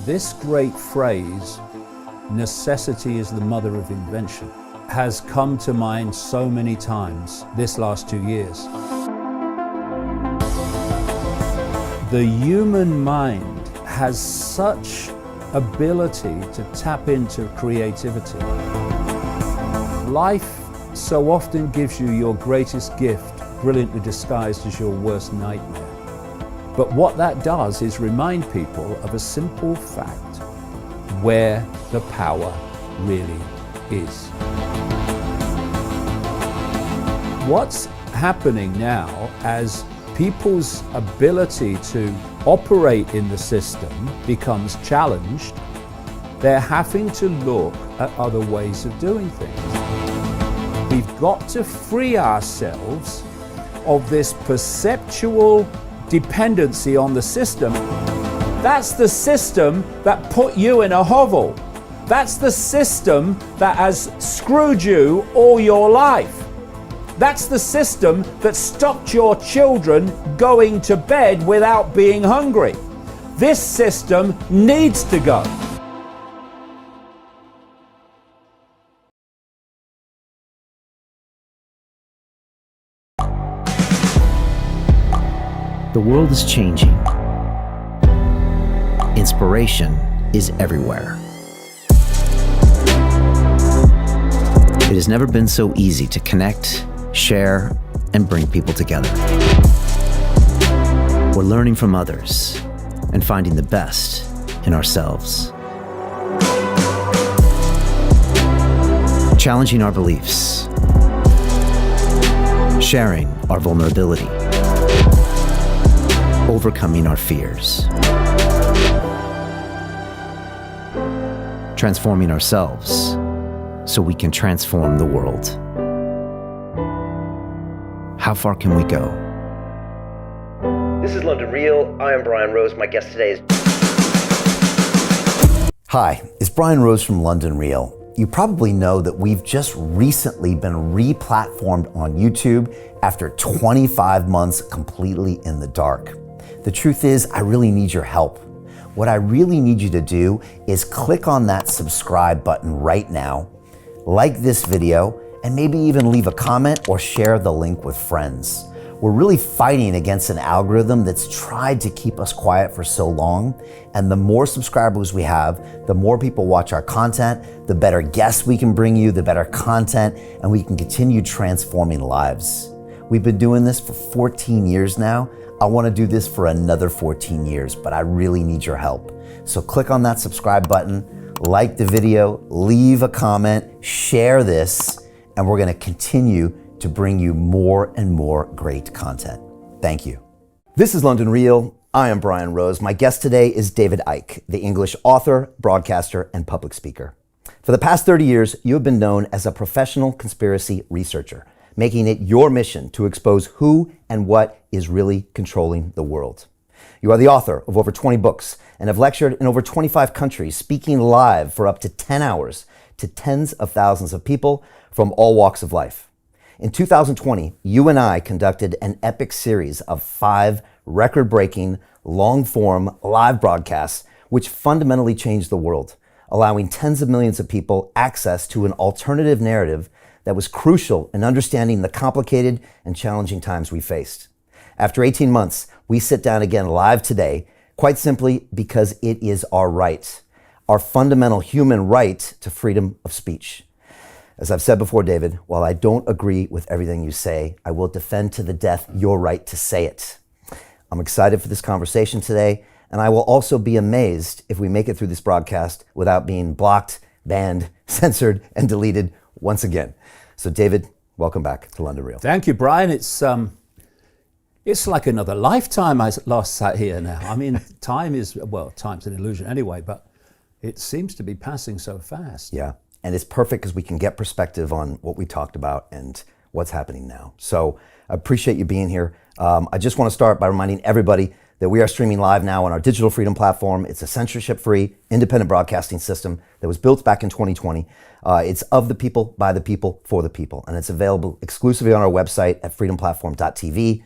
This great phrase, necessity is the mother of invention, has come to mind so many times this last 2 years. The human mind has such ability to tap into creativity. Life so often gives you your greatest gift, brilliantly disguised as your worst nightmare. But what that does is remind people of a simple fact, where the power really is. What's happening now as people's ability to operate in the system becomes challenged, they're having to look at other ways of doing things. We've got to free ourselves of this perceptual dependency on the system. That's the system that put you in a hovel. That's the system that has screwed you all your life. That's the system that stopped your children going to bed without being hungry. This system needs to go. The world is changing. Inspiration is everywhere. It has never been so easy to connect, share, and bring people together. We're learning from others and finding the best in ourselves. Challenging our beliefs. Sharing our vulnerability. Overcoming our fears. Transforming ourselves so we can transform the world. How far can we go? This is London Real. I am Brian Rose. My guest today is... Hi, it's Brian Rose from London Real. You probably know that we've just recently been re-platformed on YouTube after 25 months completely in the dark. The truth is, I really need your help. What I really need you to do is click on that subscribe button right now, like this video, and maybe even leave a comment or share the link with friends. We're really fighting against an algorithm that's tried to keep us quiet for so long, and the more subscribers we have, the more people watch our content, the better guests we can bring you, the better content, and we can continue transforming lives. We've been doing this for 14 years now. I want to do this for another 14 years, but I really need your help. So click on that subscribe button, like the video, leave a comment, share this, and we're going to continue to bring you more and more great content. Thank you. This is London Real. I am Brian Rose. My guest today is David Icke, the English author, broadcaster, and public speaker. For the past 30 years, you have been known as a professional conspiracy researcher, making it your mission to expose who and what is really controlling the world. You are the author of over 20 books and have lectured in over 25 countries, speaking live for up to 10 hours to tens of thousands of people from all walks of life. In 2020, you and I conducted an epic series of 5 record-breaking, long-form live broadcasts which fundamentally changed the world, allowing tens of millions of people access to an alternative narrative that was crucial in understanding the complicated and challenging times we faced. After 18 months, we sit down again live today, quite simply because it is our right, our fundamental human right to freedom of speech. As I've said before, David, while I don't agree with everything you say, I will defend to the death your right to say it. I'm excited for this conversation today, and I will also be amazed if we make it through this broadcast without being blocked, banned, censored, and deleted once again. So David, welcome back to London Real. Thank you, Brian. It's like another lifetime I last sat here now. I mean, time's an illusion anyway, but it seems to be passing so fast. Yeah, and it's perfect because we can get perspective on what we talked about and what's happening now. So I appreciate you being here. I just want to start by reminding everybody that we are streaming live now on our Digital Freedom platform. It's a censorship-free, independent broadcasting system that was built back in 2020. It's of the people, by the people, for the people, and it's available exclusively on our website at freedomplatform.tv.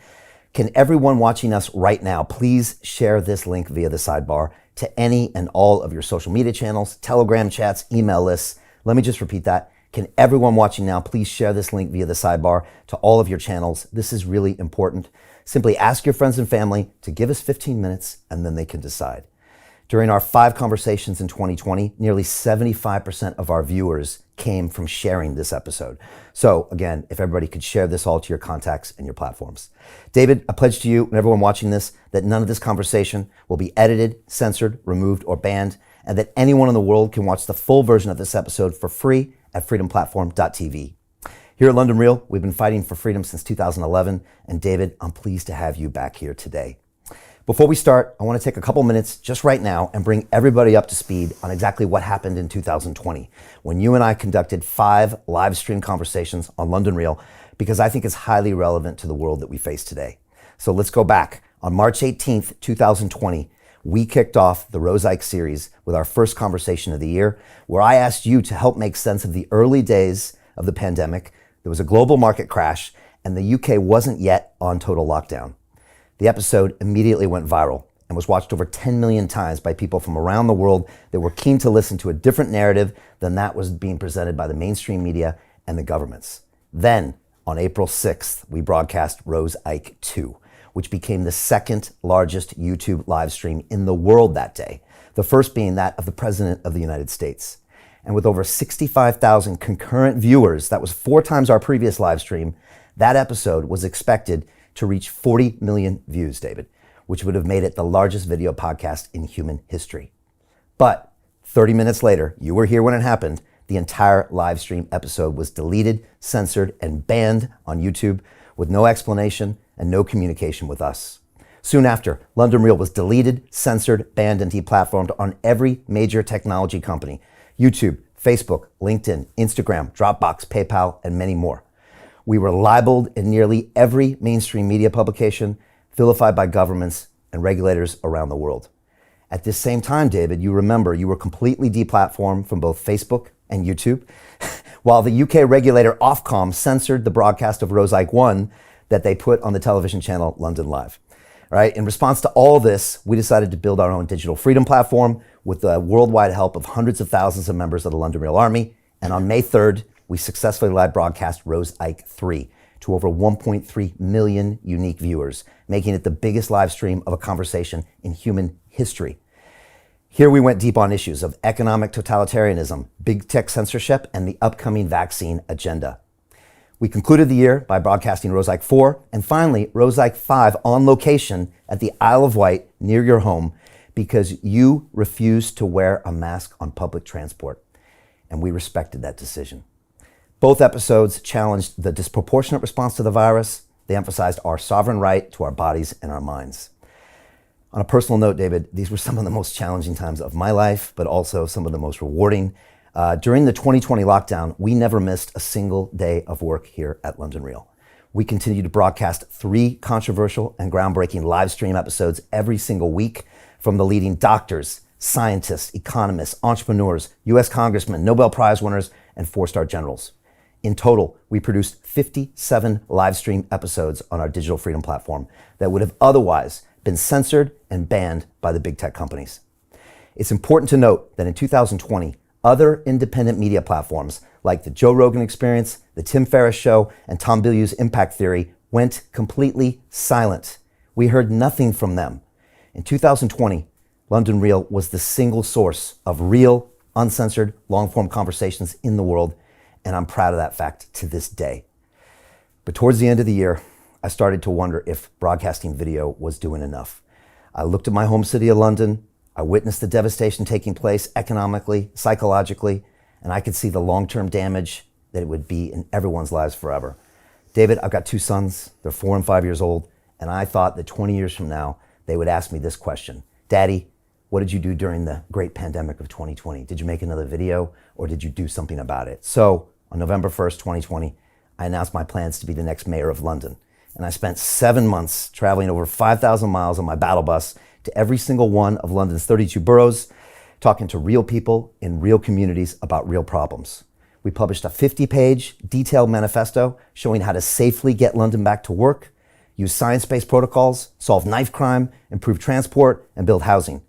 Can everyone watching us right now please share this link via the sidebar to any and all of your social media channels, Telegram chats, email lists? Let me just repeat that. Can everyone watching now please share this link via the sidebar to all of your channels? This is really important. Simply ask your friends and family to give us 15 minutes and then they can decide. During our 5 conversations in 2020, nearly 75% of our viewers came from sharing this episode. So again, if everybody could share this all to your contacts and your platforms. David, I pledge to you and everyone watching this that none of this conversation will be edited, censored, removed, or banned, and that anyone in the world can watch the full version of this episode for free at freedomplatform.tv. Here at London Real, we've been fighting for freedom since 2011, and David, I'm pleased to have you back here today. Before we start, I want to take a couple minutes just right now and bring everybody up to speed on exactly what happened in 2020 when you and I conducted 5 live stream conversations on London Real, because I think it's highly relevant to the world that we face today. So let's go back. On March 18th, 2020, we kicked off the Icke series with our first conversation of the year, where I asked you to help make sense of the early days of the pandemic. There was a global market crash, and the UK wasn't yet on total lockdown. The episode immediately went viral and was watched over 10 million times by people from around the world that were keen to listen to a different narrative than that was being presented by the mainstream media and the governments. Then, on April 6th, we broadcast Icke 2, which became the second largest YouTube live stream in the world that day, the first being that of the President of the United States. And with over 65,000 concurrent viewers, that was 4 times our previous live stream, that episode was expected to reach 40 million views, David, which would have made it the largest video podcast in human history. But 30 minutes later, you were here when it happened, the entire live stream episode was deleted, censored, and banned on YouTube with no explanation and no communication with us. Soon after, London Real was deleted, censored, banned, and deplatformed on every major technology company: YouTube, Facebook, LinkedIn, Instagram, Dropbox, PayPal, and many more. We were libeled in nearly every mainstream media publication, vilified by governments and regulators around the world. At this same time, David, you remember you were completely deplatformed from both Facebook and YouTube, while the UK regulator Ofcom censored the broadcast of Icke 1 that they put on the television channel London Live. Right? In response to all this, we decided to build our own digital freedom platform with the worldwide help of hundreds of thousands of members of the London Real Army. And on May 3rd, we successfully live broadcast Icke 3 to over 1.3 million unique viewers, making it the biggest live stream of a conversation in human history. Here we went deep on issues of economic totalitarianism, big tech censorship, and the upcoming vaccine agenda. We concluded the year by broadcasting Icke 4 and finally Icke 5 on location at the Isle of Wight near your home because you refused to wear a mask on public transport. And we respected that decision. Both episodes challenged the disproportionate response to the virus. They emphasized our sovereign right to our bodies and our minds. On a personal note, David, these were some of the most challenging times of my life, but also some of the most rewarding. During the 2020 lockdown, we never missed a single day of work here at London Real. We continued to broadcast 3 controversial and groundbreaking live stream episodes every single week from the leading doctors, scientists, economists, entrepreneurs, US congressmen, Nobel Prize winners, and 4-star generals. In total, we produced 57 live stream episodes on our digital freedom platform that would have otherwise been censored and banned by the big tech companies. It's important to note that in 2020, other independent media platforms like the Joe Rogan Experience, the Tim Ferriss Show, and Tom Bilyeu's Impact Theory went completely silent. We heard nothing from them. In 2020, London Real was the single source of real, uncensored, long-form conversations in the world, and I'm proud of that fact to this day. But towards the end of the year, I started to wonder if broadcasting video was doing enough. I looked at my home city of London, I witnessed the devastation taking place economically, psychologically, and I could see the long-term damage that it would be in everyone's lives forever. David, I've got 2 sons, they're 4 and 5 years old, and I thought that 20 years from now, they would ask me this question: Daddy, what did you do during the great pandemic of 2020? Did you make another video or did you do something about it? So on November 1st, 2020, I announced my plans to be the next mayor of London. And I spent 7 months traveling over 5,000 miles on my battle bus to every single one of London's 32 boroughs, talking to real people in real communities about real problems. We published a 50-page detailed manifesto showing how to safely get London back to work, use science-based protocols, solve knife crime, improve transport, and build housing.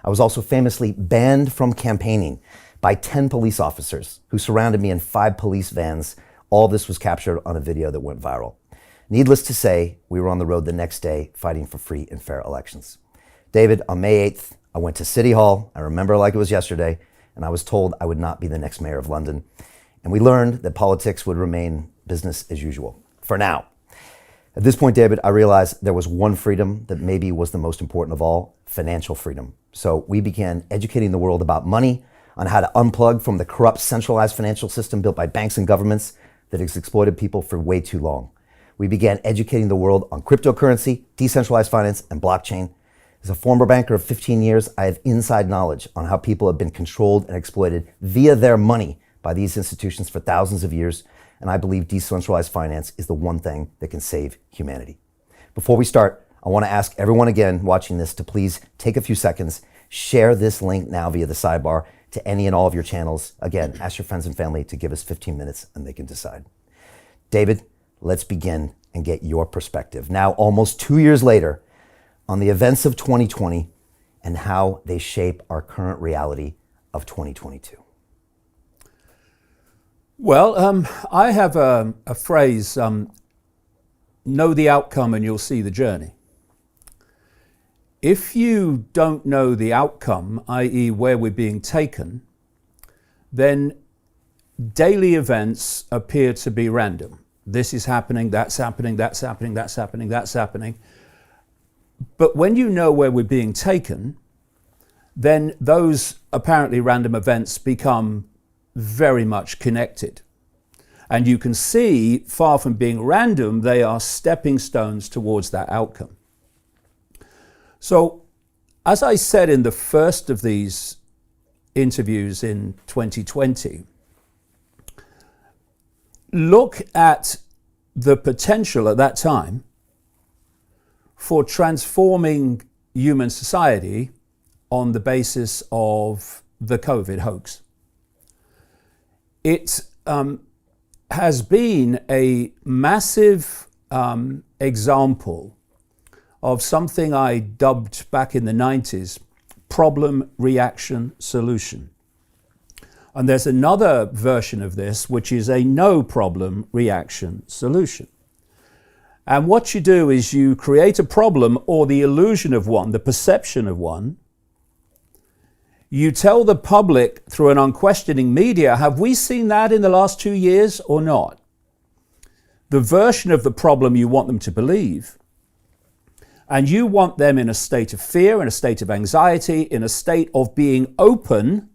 I was also famously banned from campaigning by 10 police officers who surrounded me in 5 police vans. All this was captured on a video that went viral. Needless to say, we were on the road the next day fighting for free and fair elections. David, on May 8th, I went to City Hall. I remember like it was yesterday, and I was told I would not be the next mayor of London. And we learned that politics would remain business as usual, for now. At this point, David, I realized there was one freedom that maybe was the most important of all, financial freedom. So we began educating the world about money, on how to unplug from the corrupt centralized financial system built by banks and governments that has exploited people for way too long. We began educating the world on cryptocurrency, decentralized finance, and blockchain. As a former banker of 15 years, I have inside knowledge on how people have been controlled and exploited via their money by these institutions for thousands of years, and I believe decentralized finance is the one thing that can save humanity. Before we start, I want to ask everyone again watching this to please take a few seconds, share this link now via the sidebar to any and all of your channels. Again, ask your friends and family to give us 15 minutes and they can decide. David, let's begin and get your perspective. Now, almost 2 years later, on the events of 2020 and how they shape our current reality of 2022. Well, I have a phrase, know the outcome and you'll see the journey. If you don't know the outcome, i.e. where we're being taken, then daily events appear to be random. This is happening, that's happening, that's happening, that's happening, that's happening. But when you know where we're being taken, then those apparently random events become very much connected. And you can see, far from being random, they are stepping stones towards that outcome. So, as I said in the first of these interviews in 2020, look at the potential at that time for transforming human society on the basis of the COVID hoax. It has been a massive example of something I dubbed back in the 90s, problem, reaction, solution. And there's another version of this, which is a no problem, reaction, solution. And what you do is you create a problem or the illusion of one, the perception of one. You tell the public through an unquestioning media, have we seen that in the last 2 years or not? The version of the problem you want them to believe. And you want them in a state of fear, in a state of anxiety, in a state of being open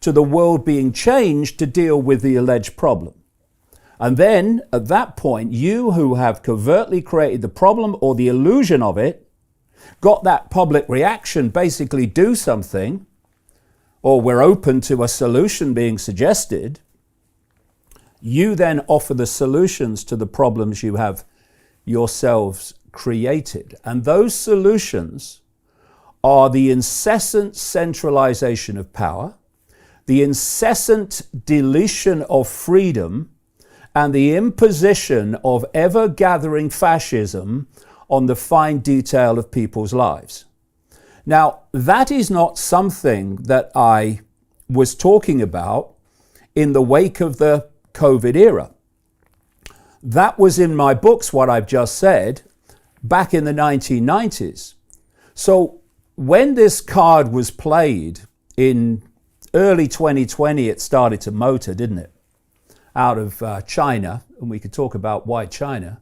to the world being changed to deal with the alleged problem. And then at that point, you who have covertly created the problem or the illusion of it, got that public reaction basically do something, or we're open to a solution being suggested, you then offer the solutions to the problems you have yourselves created. And those solutions are the incessant centralization of power, the incessant deletion of freedom, and the imposition of ever-gathering fascism on the fine detail of people's lives. Now, that is not something that I was talking about in the wake of the COVID era. That was in my books, what I've just said, back in the 1990s. So when this card was played in early 2020, it started to motor, didn't it? Out of China, and we could talk about why China.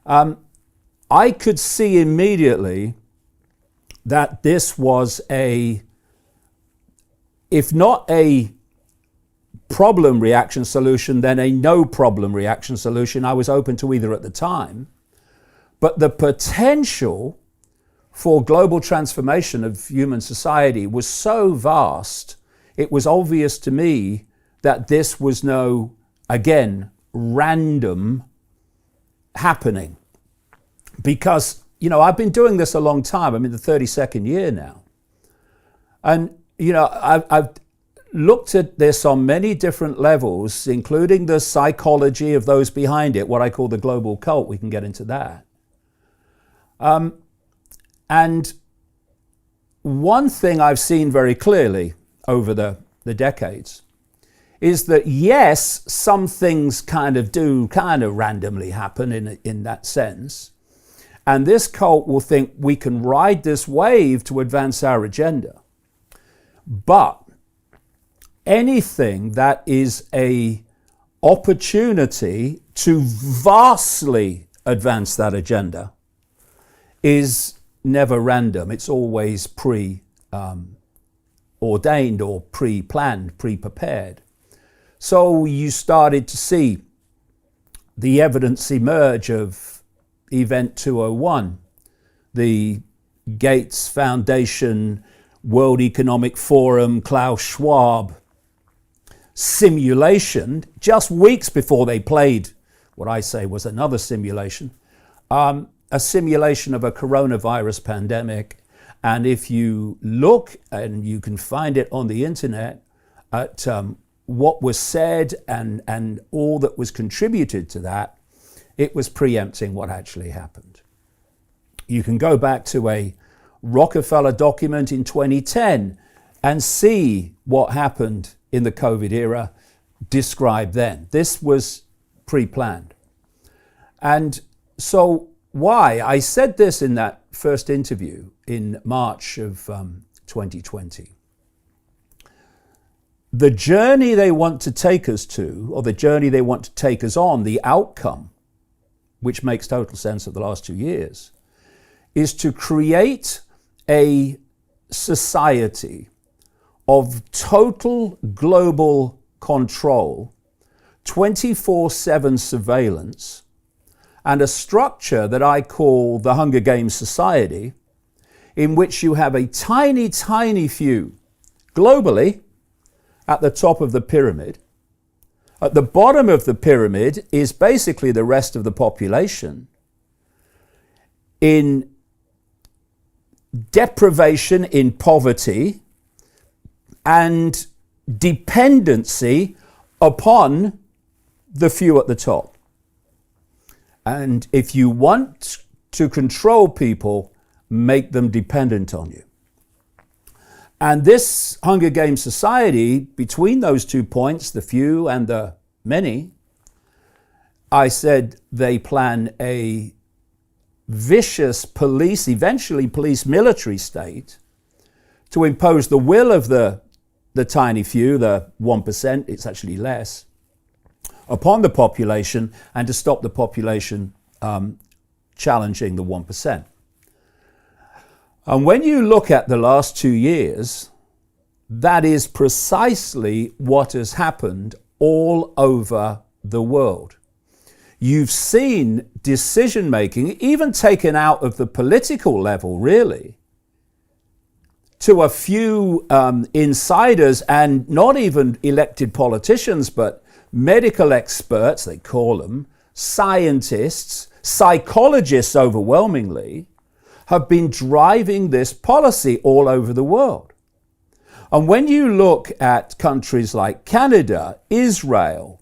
I could see immediately that this was if not a problem reaction solution, then a no problem reaction solution. I was open to either at the time. But the potential for global transformation of human society was so vast, it was obvious to me that this was no, again, random happening. Because, I've been doing this a long time. I'm in the 32nd year now. And, I've looked at this on many different levels, including the psychology of those behind it, what I call the global cult. We can get into that. And one thing I've seen very clearly over the decades is that, yes, some things kind of randomly happen in that sense. And this cult will think we can ride this wave to advance our agenda. But anything that is a opportunity to vastly advance that agenda is never random. It's always ordained or pre-planned, pre-prepared. So you started to see the evidence emerge of Event 201, the Gates Foundation, World Economic Forum, Klaus Schwab simulation, just weeks before they played what I say was another simulation, a simulation of a coronavirus pandemic. And if you look, and you can find it on the internet, at what was said and all that was contributed to that, it was preempting what actually happened. You can go back to a Rockefeller document in 2010 and see what happened in the COVID era described then. This was pre-planned. And so why? I said this in that first interview in March of 2020. The journey they want to take us to, or the journey they want to take us on, the outcome, which makes total sense of the last 2 years, is to create a society of total global control, 24/7 surveillance, and a structure that I call the Hunger Games society, in which you have a tiny, tiny few globally at the top of the pyramid. At the bottom of the pyramid is basically the rest of the population in deprivation, in poverty, and dependency upon the few at the top. And if you want to control people, make them dependent on you. And this Hunger Games society, between those 2 points, the few and the many, I said they plan a vicious police, eventually police military state, to impose the will of the tiny few, the 1%, it's actually less, upon the population, and to stop the population challenging the 1%. And when you look at the last 2 years, that is precisely what has happened all over the world. You've seen decision-making, even taken out of the political level, really, to a few insiders, and not even elected politicians, but medical experts, they call them, scientists, psychologists overwhelmingly, have been driving this policy all over the world. And when you look at countries like Canada, Israel,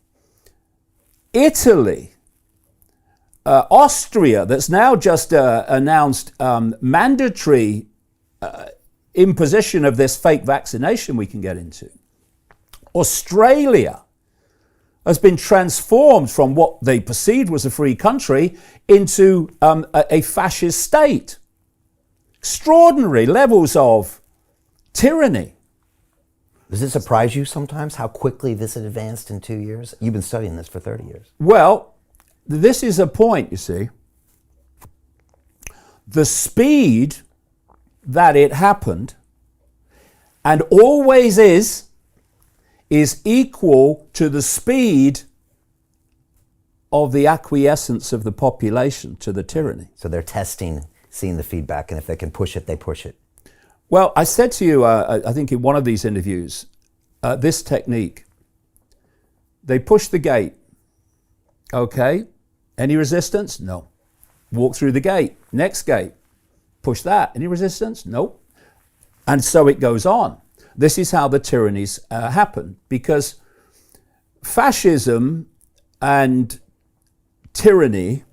Italy, Austria, that's now just announced mandatory imposition of this fake vaccination we can get into. Australia has been transformed from what they perceived was a free country into a fascist state. Extraordinary levels of tyranny. Does it surprise you sometimes how quickly this had advanced in 2 years? You've been studying this for 30 years. Well, this is a point, you see. The speed that it happened, and always is equal to the speed of the acquiescence of the population to the tyranny. So they're testing, seeing the feedback, and if they can push it, they push it. Well, I said to you, I think in one of these interviews, this technique, they push the gate. Okay, any resistance? No. Walk through the gate. Next gate. Push that. Any resistance? Nope. And so it goes on. This is how the tyrannies happen, because fascism and tyranny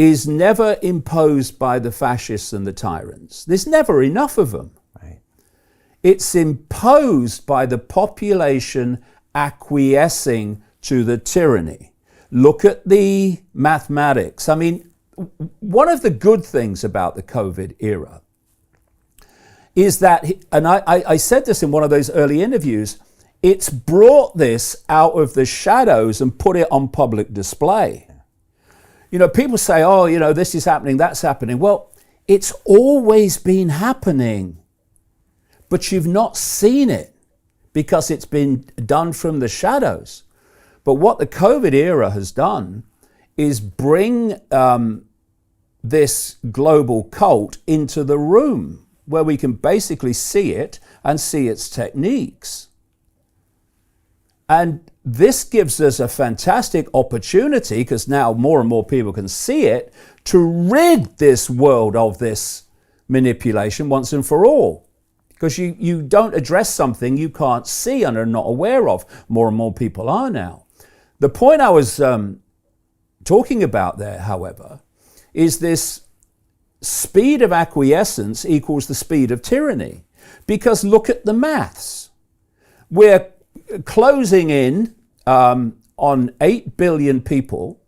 is never imposed by the fascists and the tyrants. There's never enough of them. Right. It's imposed by the population acquiescing to the tyranny. Look at the mathematics. I mean, one of the good things about the COVID era is that, and I said this in one of those early interviews, it's brought this out of the shadows and put it on public display. You know, people say, oh, you know, this is happening, that's happening. Well, it's always been happening, but you've not seen it because it's been done from the shadows. But what the COVID era has done is bring this global cult into the room where we can basically see it and see its techniques. And this gives us a fantastic opportunity, because now more and more people can see it, to rid this world of this manipulation once and for all. Because you don't address something you can't see and are not aware of. More and more people are now. The point I was talking about there, however, is this speed of acquiescence equals the speed of tyranny. Because look at the maths. We're closing in on 8 billion people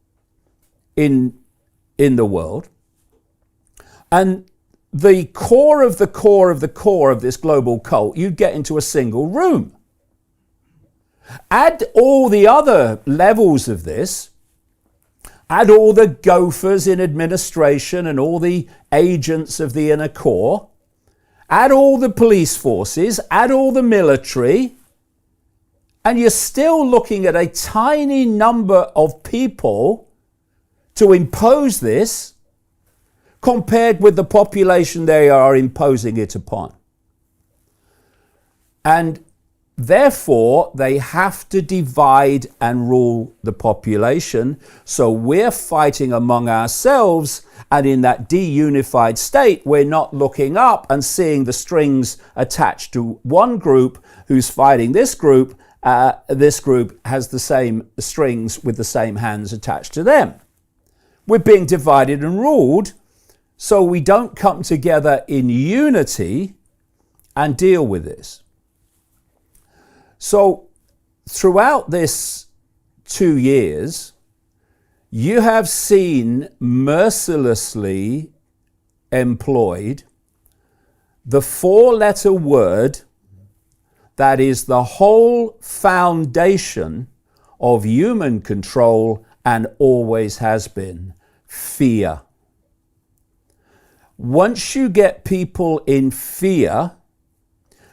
in the world. And the core of the core of the core of this global cult, you'd get into a single room. Add all the other levels of this, add all the gophers in administration and all the agents of the inner core, add all the police forces, add all the military, and you're still looking at a tiny number of people to impose this compared with the population they are imposing it upon. And therefore, they have to divide and rule the population. So we're fighting among ourselves, and in that de-unified state, we're not looking up and seeing the strings attached to one group who's fighting this group. This group has the same strings with the same hands attached to them. We're being divided and ruled, so we don't come together in unity and deal with this. So throughout this 2 years, you have seen mercilessly employed the 4-letter word that is the whole foundation of human control and always has been: fear. Once you get people in fear,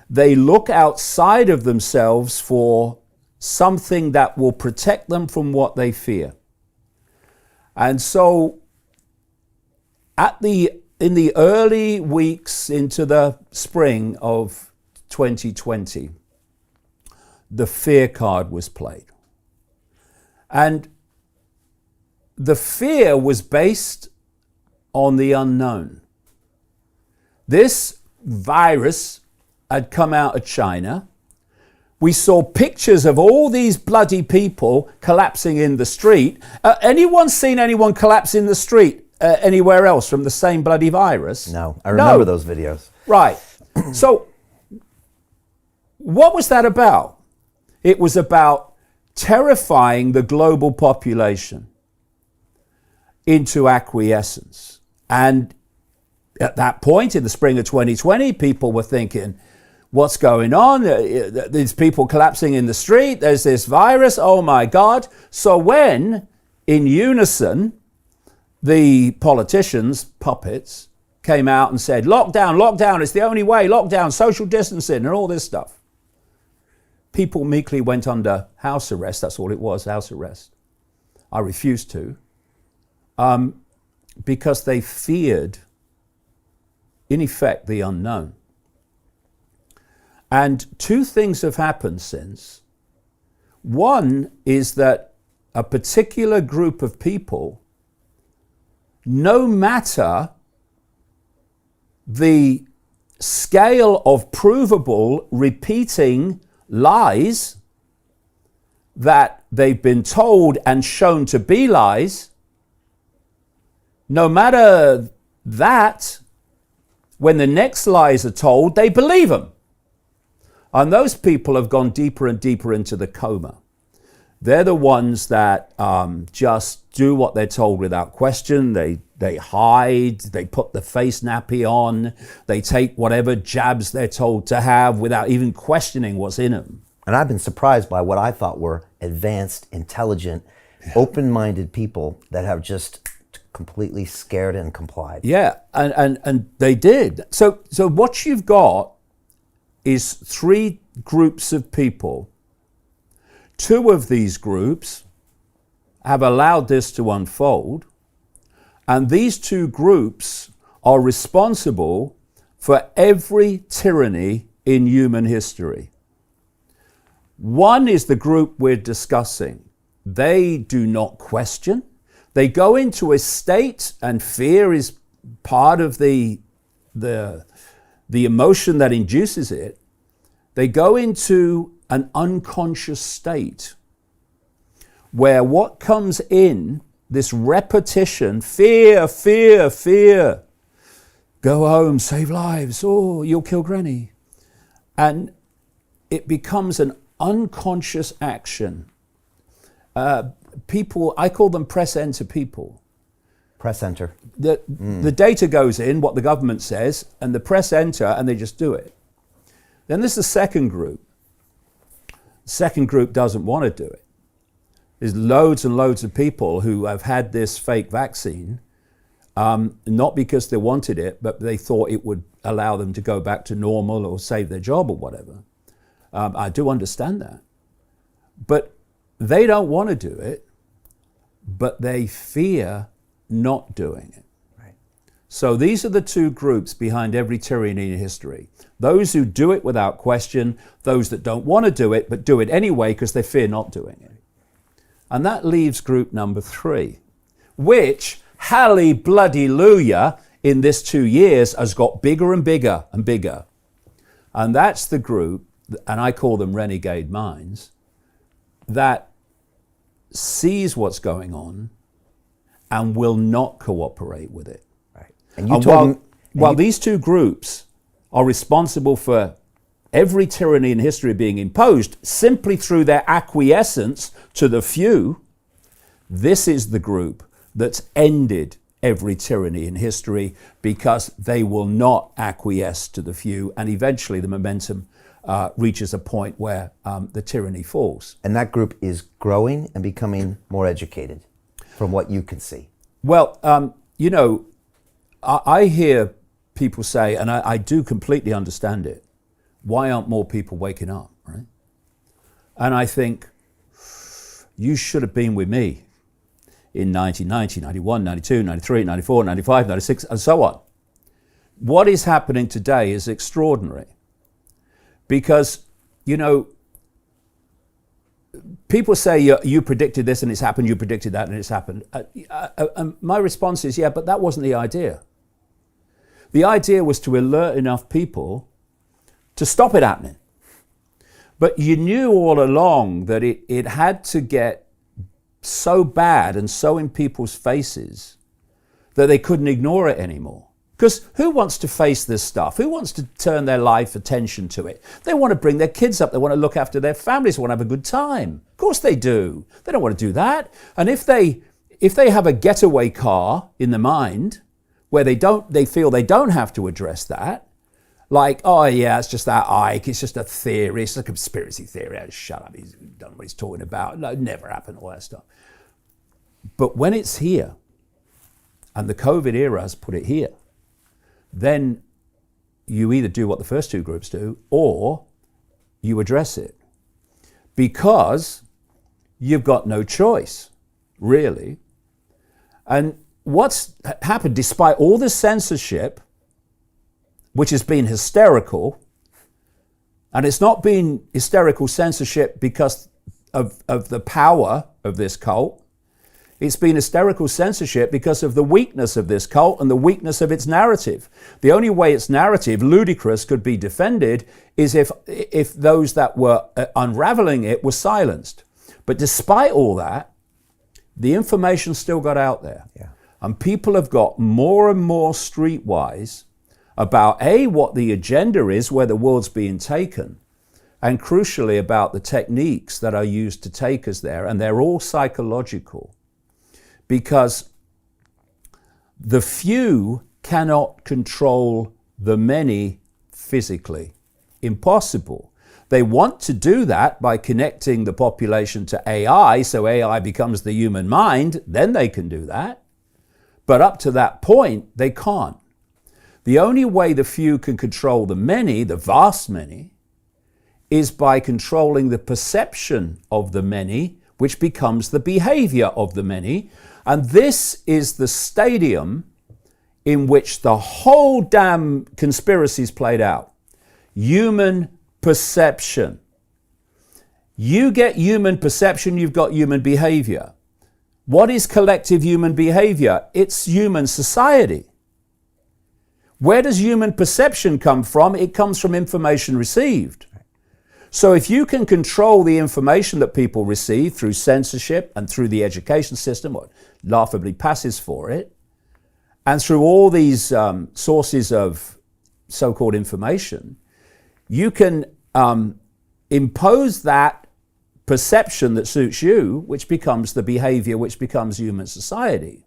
they look outside of themselves for something that will protect them from what they fear. And so in the early weeks into the spring of 2020, the fear card was played. And the fear was based on the unknown. This virus had come out of China. We saw pictures of all these bloody people collapsing in the street. Anyone seen anyone collapse in the street anywhere else from the same bloody virus? No, I remember those videos. Right. So what was that about? It was about terrifying the global population into acquiescence. And at that point, in the spring of 2020, people were thinking, what's going on? There's people collapsing in the street. There's this virus. Oh my God. So when, in unison, the politicians, puppets, came out and said, lockdown, lockdown, it's the only way, lockdown, social distancing, and all this stuff, people meekly went under house arrest. That's all it was, house arrest. I refused to, because they feared, in effect, the unknown. And 2 things have happened since. One is that a particular group of people, no matter the scale of provable repeating lies that they've been told and shown to be lies, no matter that, when the next lies are told, they believe them. And those people have gone deeper and deeper into the coma. They're the ones that just do what they're told without question. They hide, they put the face nappy on, they take whatever jabs they're told to have without even questioning what's in them. And I've been surprised by what I thought were advanced, intelligent, open-minded people that have just completely scared and complied. Yeah, and they did. So what you've got is three groups of people. Two of these groups have allowed this to unfold, and these two groups are responsible for every tyranny in human history. One is the group we're discussing. They do not question. They go into a state, and fear is part of the emotion that induces it. They go into an unconscious state where what comes in, this repetition, fear, fear, fear, go home, save lives, oh, you'll kill Granny. And it becomes an unconscious action. People, I call them press enter people. Press enter. The data goes in, what the government says, and the press enter, and they just do it. Then there's the second group. The second group doesn't want to do it. There's loads and loads of people who have had this fake vaccine, not because they wanted it, but they thought it would allow them to go back to normal or save their job or whatever. I do understand that. But they don't want to do it, but they fear not doing it. Right. So these are the two groups behind every tyranny in history. Those who do it without question, those that don't want to do it, but do it anyway because they fear not doing it. And that leaves group number three, which, hallelujah, in this 2 years has got bigger and bigger and bigger. And that's the group, and I call them renegade minds, that sees what's going on and will not cooperate with it. Right. And while these two groups are responsible for every tyranny in history being imposed simply through their acquiescence to the few, this is the group that's ended every tyranny in history because they will not acquiesce to the few, and eventually the momentum reaches a point where the tyranny falls. And that group is growing and becoming more educated from what you can see. Well, I hear people say, and I do completely understand it, why aren't more people waking up, right? And I think, you should have been with me in 1990, 91, 92, 93, 94, 95, 96, and so on. What is happening today is extraordinary. Because, people say you predicted this and it's happened, you predicted that and it's happened. My response is, yeah, but that wasn't the idea. The idea was to alert enough people to stop it happening. But you knew all along that it had to get so bad and so in people's faces that they couldn't ignore it anymore. Because who wants to face this stuff? Who wants to turn their life attention to it? They want to bring their kids up. They want to look after their families. They want to have a good time. Of course they do. They don't want to do that. And if they have a getaway car in the mind where they feel they don't have to address that, like, oh yeah, it's just that Icke, it's just a theory, it's a conspiracy theory. Oh, shut up, he's done what he's talking about. No, it never happened, all that stuff. But when it's here, and the COVID era has put it here, then you either do what the first two groups do or you address it. Because you've got no choice, really. And what's happened, despite all the censorship, which has been hysterical, and it's not been hysterical censorship because of the power of this cult. It's been hysterical censorship because of the weakness of this cult and the weakness of its narrative. The only way its narrative, ludicrous, could be defended is if those that were unraveling it were silenced. But despite all that, the information still got out there. Yeah. And people have got more and more streetwise about what the agenda is, where the world's being taken, and crucially about the techniques that are used to take us there. And they're all psychological, because the few cannot control the many physically. Impossible. They want to do that by connecting the population to AI, so AI becomes the human mind, then they can do that. But up to that point, they can't. The only way the few can control the many, the vast many, is by controlling the perception of the many, which becomes the behavior of the many. And this is the stadium in which the whole damn conspiracy is played out. Human perception. You get human perception, you've got human behavior. What is collective human behavior? It's human society. Where does human perception come from? It comes from information received. So if you can control the information that people receive through censorship and through the education system, what laughably passes for it, and through all these sources of so-called information, you can impose that perception that suits you, which becomes the behavior, which becomes human society.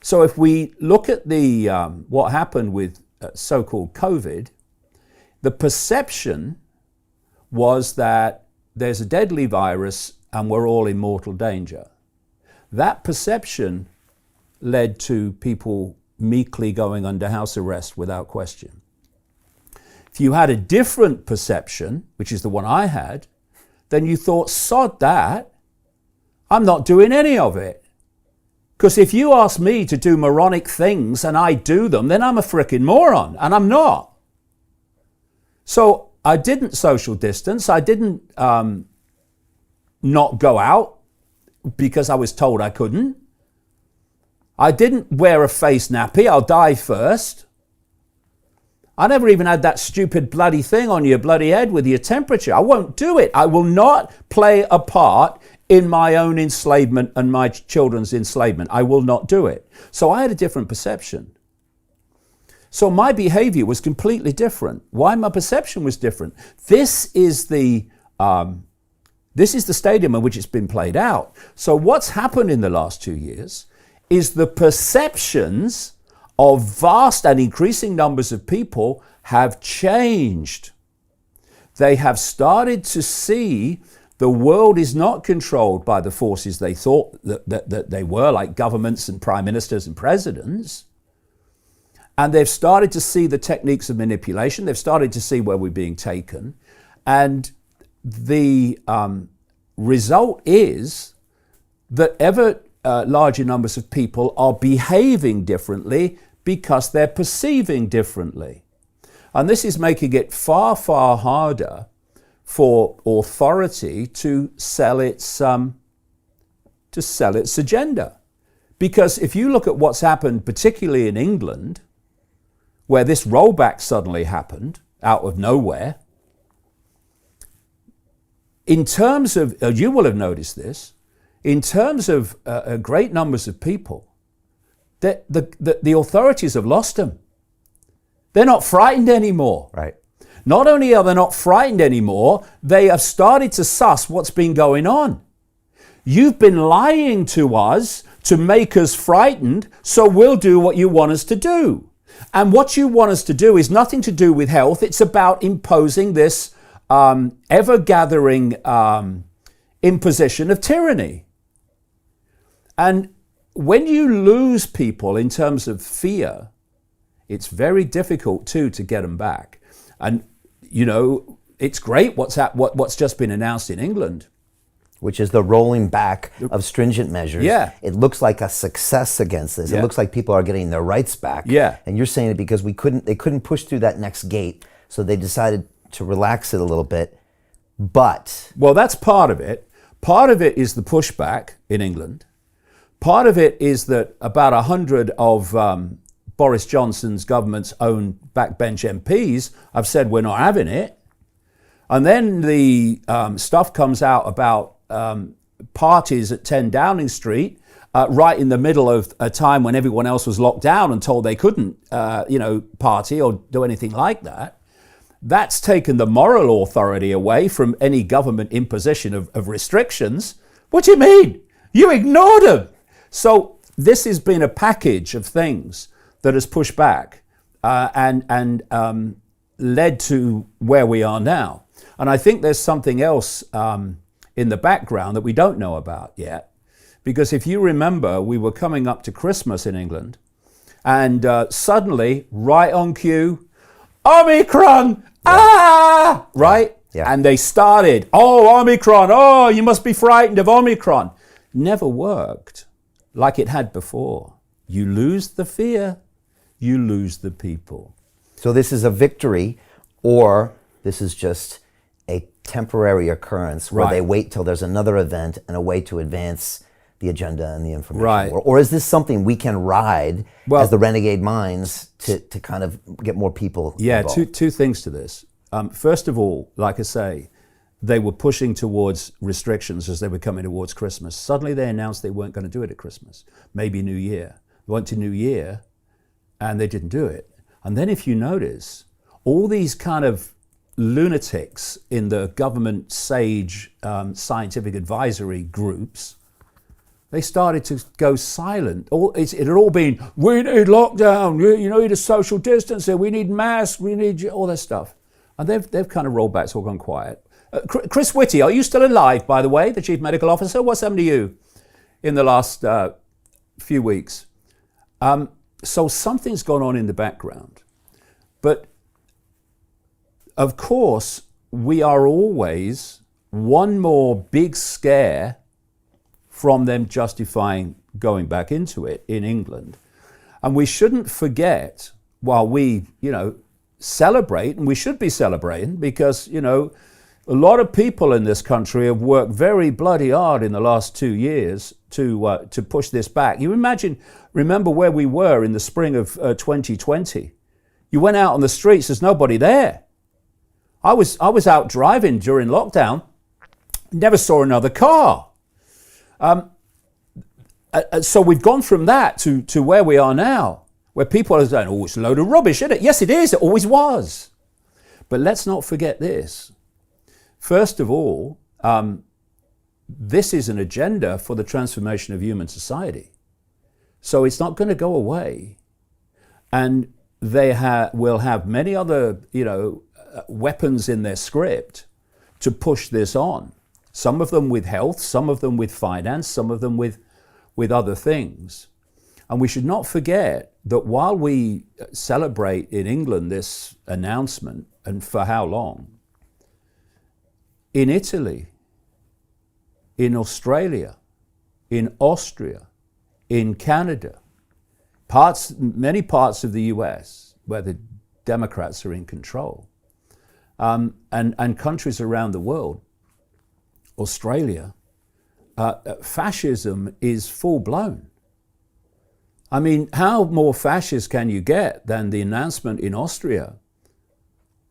So if we look at the what happened with so-called COVID, the perception was that there's a deadly virus and we're all in mortal danger. That perception led to people meekly going under house arrest without question. If you had a different perception, which is the one I had, then you thought, sod that, I'm not doing any of it. Because if you ask me to do moronic things and I do them, then I'm a frickin' moron, and I'm not. So I didn't social distance. I didn't not go out because I was told I couldn't. I didn't wear a face nappy. I'll die first. I never even had that stupid bloody thing on your bloody head with your temperature. I won't do it. I will not play a part in my own enslavement and my children's enslavement. I will not do it. So I had a different perception. So my behavior was completely different. Why my perception was different? This is the stadium in which it's been played out. So what's happened in the last 2 years is the perceptions of vast and increasing numbers of people have changed. They have started to see the world is not controlled by the forces they thought that they were, like governments and prime ministers and presidents. And they've started to see the techniques of manipulation. They've started to see where we're being taken. And the result is that ever larger numbers of people are behaving differently because they're perceiving differently. And this is making it far, far harder for authority to sell its agenda. Because if you look at what's happened, particularly in England, where this rollback suddenly happened out of nowhere, in terms of, you will have noticed this, in terms of great numbers of people, the authorities have lost them. They're not frightened anymore. Right. Not only are they not frightened anymore, they have started to suss what's been going on. You've been lying to us to make us frightened, so we'll do what you want us to do. And what you want us to do is nothing to do with health. It's about imposing this ever-gathering imposition of tyranny. And when you lose people in terms of fear, it's very difficult to get them back. And you know, it's great what's just been announced in England, which is the rolling back of stringent measures. Yeah. It looks like a success against this. Yeah. It looks like people are getting their rights back. Yeah. And you're saying it because they couldn't push through that next gate, so they decided to relax it a little bit. But well, that's part of it. Part of it is the pushback in England. Part of it is that about 100 of Boris Johnson's government's own backbench MPs have said we're not having it. And then the stuff comes out about parties at 10 Downing Street right in the middle of a time when everyone else was locked down and told they couldn't, party or do anything like that. That's taken the moral authority away from any government imposition of restrictions. What do you mean? You ignored them. So this has been a package of things that has pushed back and led to where we are now. And I think there's something else in the background that we don't know about yet. Because if you remember, we were coming up to Christmas in England, and suddenly, right on cue, Omicron, right? Yeah. And they started, Omicron, you must be frightened of Omicron. Never worked like it had before. You lose the fear, you lose the people. So this is a victory, or this is just a temporary occurrence where they wait till there's another event and a way to advance the agenda and the information. Right. Or is this something we can ride as the renegade minds to kind of get more people involved? Two things to this. First of all, like I say, they were pushing towards restrictions as they were coming towards Christmas. Suddenly they announced they weren't going to do it at Christmas, maybe New Year. They went to New Year and they didn't do it. And then if you notice, all these kind of lunatics in the government sage scientific advisory groups, they started to go silent. It had all been, we need lockdown, you need a social distancing, we need masks, we need all that stuff. And they've kind of rolled back, it's all gone quiet. Chris Whitty, are you still alive, by the way, the Chief Medical Officer? What's happened to you in the last few weeks? So something's gone on in the background. But of course, we are always one more big scare from them justifying going back into it in England. And we shouldn't forget, while we, celebrate, and we should be celebrating, because, a lot of people in this country have worked very bloody hard in the last 2 years to push this back. You remember where we were in the spring of 2020. You went out on the streets, there's nobody there. I was out driving during lockdown, never saw another car. So we've gone from that to where we are now, where people are saying, it's a load of rubbish, isn't it? Yes, it is. It always was. But let's not forget this. First of all, this is an agenda for the transformation of human society. So it's not going to go away. And they will have many other, weapons in their script to push this on. Some of them with health, some of them with finance, some of them with other things. And we should not forget that while we celebrate in England this announcement, and for how long, in Italy, in Australia, in Austria, in Canada, many parts of the US where the Democrats are in control, and countries around the world, Australia, fascism is full blown. I mean, how more fascist can you get than the announcement in Austria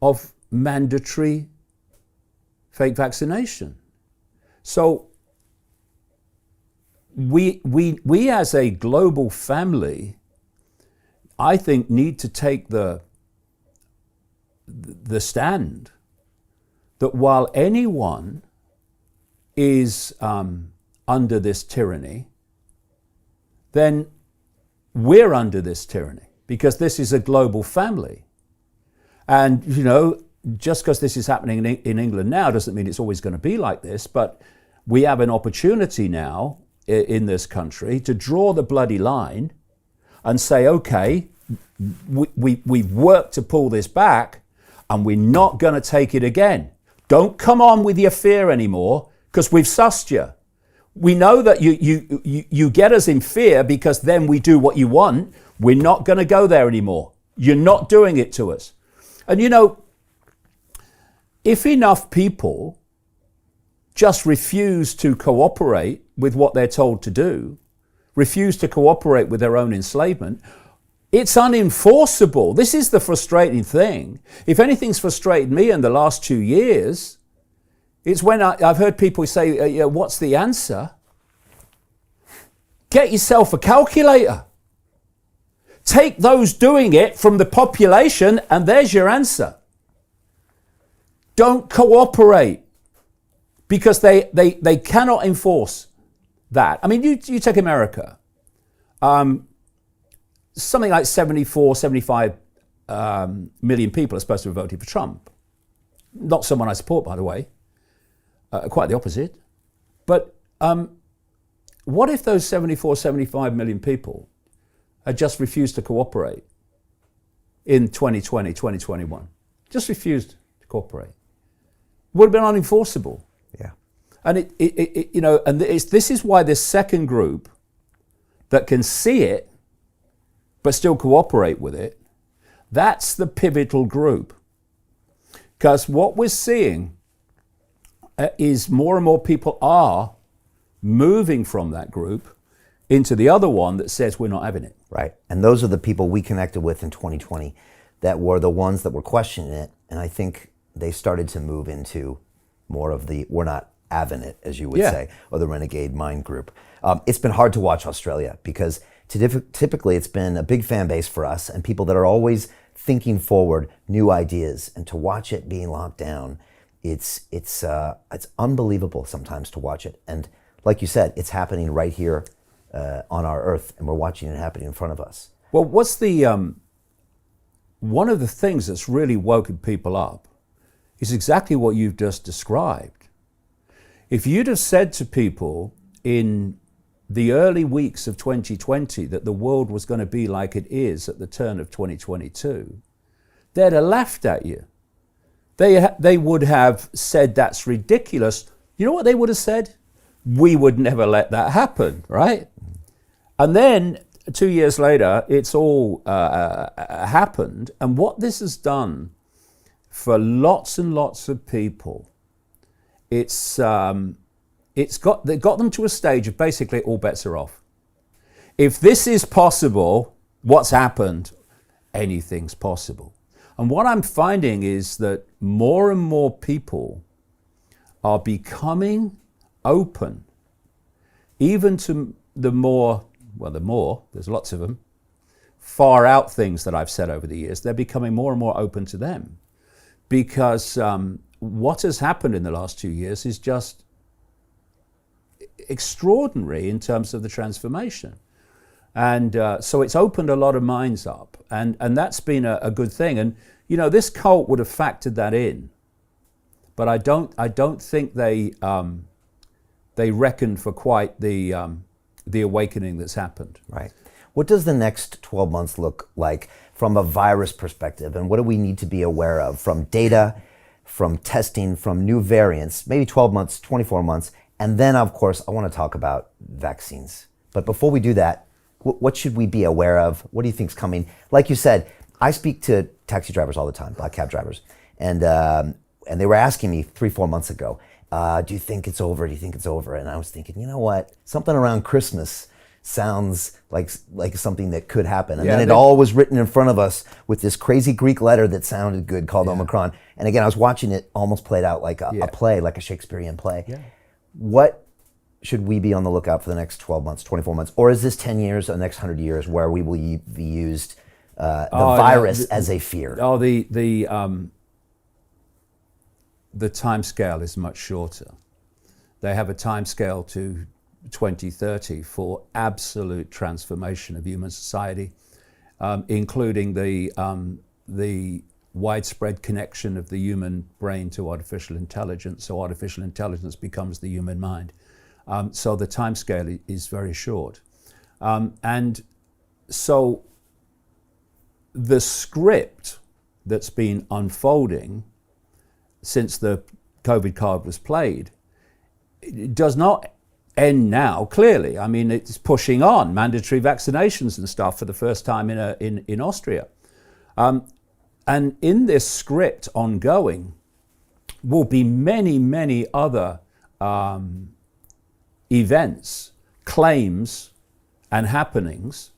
of mandatory fake vaccination? So we as a global family, I think, need to take the stand that while anyone is under this tyranny, then we're under this tyranny, because this is a global family. And, just because this is happening in England now doesn't mean it's always going to be like this, but we have an opportunity now in this country to draw the bloody line and say, okay, we've worked to pull this back, and we're not going to take it again. Don't come on with your fear anymore, because we've sussed you. We know that you get us in fear because then we do what you want. We're not going to go there anymore. You're not doing it to us. And if enough people just refuse to cooperate with what they're told to do, refuse to cooperate with their own enslavement, it's unenforceable. This is the frustrating thing. If anything's frustrated me in the last 2 years, it's when I've heard people say, what's the answer? get yourself a calculator. Take those doing it from the population, and there's your answer. Don't cooperate, because they cannot enforce that. I mean, you take America. Something like 75 million people are supposed to have voted for Trump. Not someone I support, by the way. Quite the opposite. But what if those 75 million people had just refused to cooperate in 2020, 2021? Just refused to cooperate. Would have been unenforceable. Yeah. And this is why this second group that can see it but still cooperate with it, that's the pivotal group. Because what we're seeing is more and more people are moving from that group into the other one that says we're not having it. Right. And those are the people we connected with in 2020 that were the ones that were questioning it. And I think they started to move into more of the we're not having it, as you would say, or the renegade mind group. It's been hard to watch Australia because typically it's been a big fan base for us and people that are always thinking forward, new ideas, and to watch it being locked down, it's unbelievable sometimes to watch it. And like you said, it's happening right here on our earth, and we're watching it happening in front of us. Well, what's the one of the things that's really woken people up is exactly what you've just described. If you'd have said to people in the early weeks of 2020 that the world was going to be like it is at the turn of 2022, they'd have laughed at you. They would have said that's ridiculous. You know what they would have said? We would never let that happen, right? And then 2 years later, it's all happened. And what this has done for lots and lots of people, they got them to a stage of basically all bets are off. If this is possible, what's happened? Anything's possible. And what I'm finding is that more and more people are becoming open, even to there's lots of them, far out things that I've said over the years. They're becoming more and more open to them because what has happened in the last 2 years is just extraordinary in terms of the transformation. And so it's opened a lot of minds up, and that's been a good thing. And you know, this cult would have factored that in, but I don't think they reckoned for quite the awakening that's happened. Right. What does the next 12 months look like from a virus perspective, and what do we need to be aware of from data, from testing, from new variants, maybe 12 months, 24 months, and then of course I want to talk about vaccines. But before we do that, what should we be aware of? What do you think's coming? Like you said, I speak to taxi drivers all the time, black cab drivers, and they were asking me 3-4 months ago, do you think it's over? Do you think it's over? And I was thinking, you know what? Something around Christmas sounds like something that could happen. And then it all was written in front of us with this crazy Greek letter that sounded good called Omicron. And again, I was watching it almost played out like a play, like a Shakespearean play. Yeah. What should we be on the lookout for the next 12 months, 24 months? Or is this 10 years or the next 100 years where we will be used the virus as a fear? Oh, the time scale is much shorter. They have a time scale to 2030 for absolute transformation of human society, including the widespread connection of the human brain to artificial intelligence. So artificial intelligence becomes the human mind. So the time scale is very short. And so the script that's been unfolding since the COVID card was played, it does not end now, clearly. I mean, it's pushing on mandatory vaccinations and stuff for the first time in Austria. And in this script ongoing will be many, many other events, claims, and happenings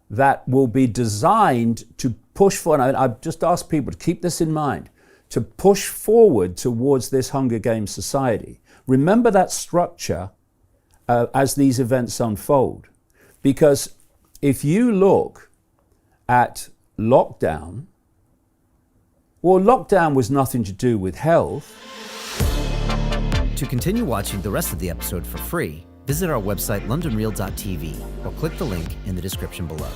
that will be designed to push forward. And I've just asked people to keep this in mind, to push forward towards this Hunger Games society. Remember that structure as these events unfold. Because if you look at lockdown, well, lockdown was nothing to do with health. To continue watching the rest of the episode for free, visit our website londonreal.tv or click the link in the description below.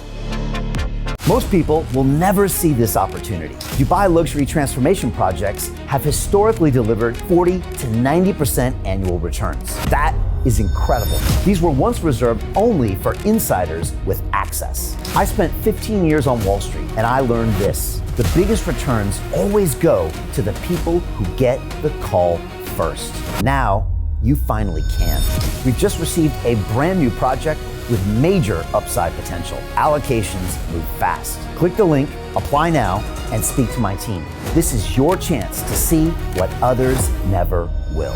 Most people will never see this opportunity. Dubai luxury transformation projects have historically delivered 40 to 90% annual returns. That is incredible. These were once reserved only for insiders with access. I spent 15 years on Wall Street and I learned this: the biggest returns always go to the people who get the call first. Now, you finally can. We've just received a brand new project with major upside potential. Allocations move fast. Click the link, apply now, and speak to my team. This is your chance to see what others never will.